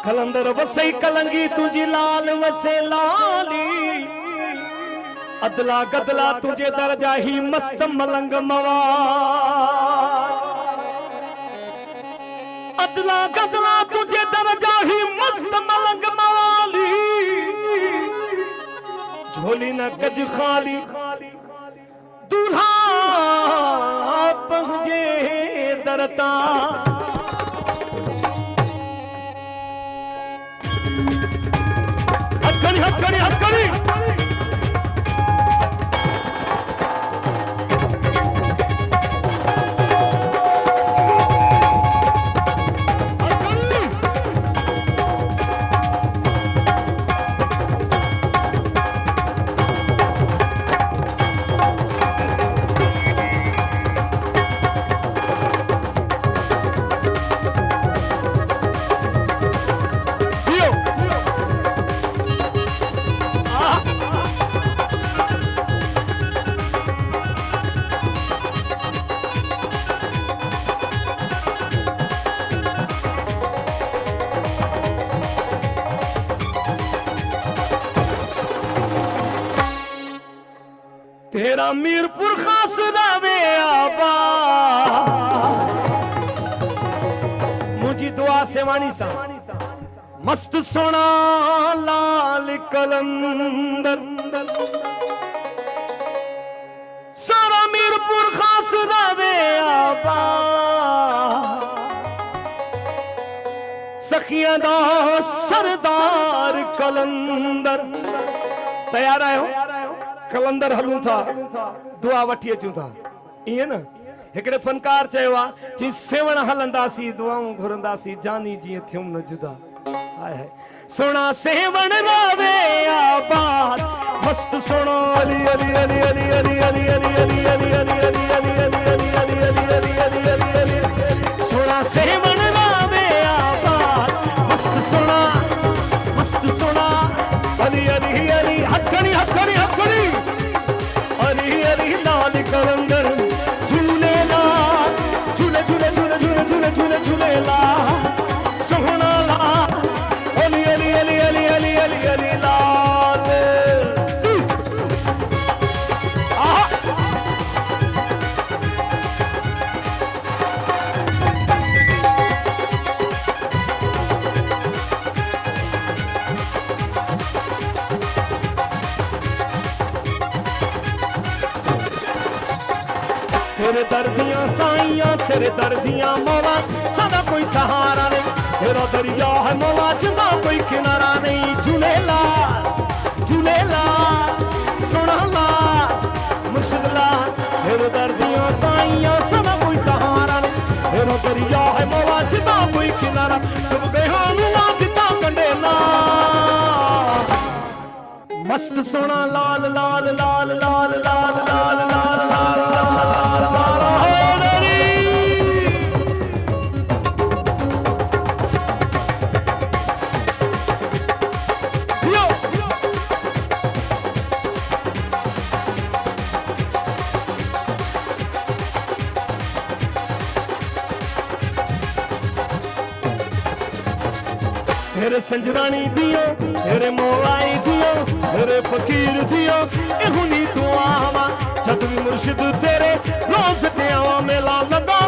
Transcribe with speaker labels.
Speaker 1: कलंदर वसई कलंगी तुझी लाल वसे लाली अदला गदला तुझे दरजा ही मस्त मलंग मवा अदला गदला तुझे दरजा ही मस्त मलंग मवाली झोली न गज खाली दूल्हा पहुंचे दरता हथकड़ी हथकड़ी हथकड़ी तेरा मीरपुर खास रावे आबा मुझी दुआ से वाणी सा मस्त सोना लाल कलंदर सारा मीरपुर खास रावे आबा सखियां दा सरदार कलंदर तैयार आयो कलंदर हलूं था दुआ वठी अचूं था इए न एकड़े फनकार चयो जी सेवण हलंदासी दुआऊं घुरंदासी जानी जी थियुम न जुदा हाय हाय सोना सेवण रावे आबाद मस्त सोना अली अली अली अली अली अली अली अली अली अली अली अली अली अली अली अली अली अली अली सोना सेवण रावे आबाद मस्त सोना अली अली अली हथकड़ी हथकड़ी हथकड़ी अली अली लाल कलंदर झूले ला झूले झूले झूले झूले झूले झूले झूले ला सोहना ला अली अली अली अली अली अली अली लाल तेरे दर्दियां साइयां तेरे दर्दियां मौला सदा कोई सहारा नहीं तेरा दरिया है मौला जिंदा कोई किनारा नहीं झूलेला सुना ला मुश्किला तेरे दर्दियां साइयां सदा कोई सहारा नहीं तेरा दरिया है मौला जिंदा कोई किनारा डूब गए ना दिता कंडे ना मस्त सोना लाल लाल लाल लाल लाल लाल लाल लाल तेरे संजरानी दियो तेरे मोलाई दियो तेरे फकीर दियो एहुनी दुआवा जद भी मुर्शिद तेरे रोज ते आवा मेला लगा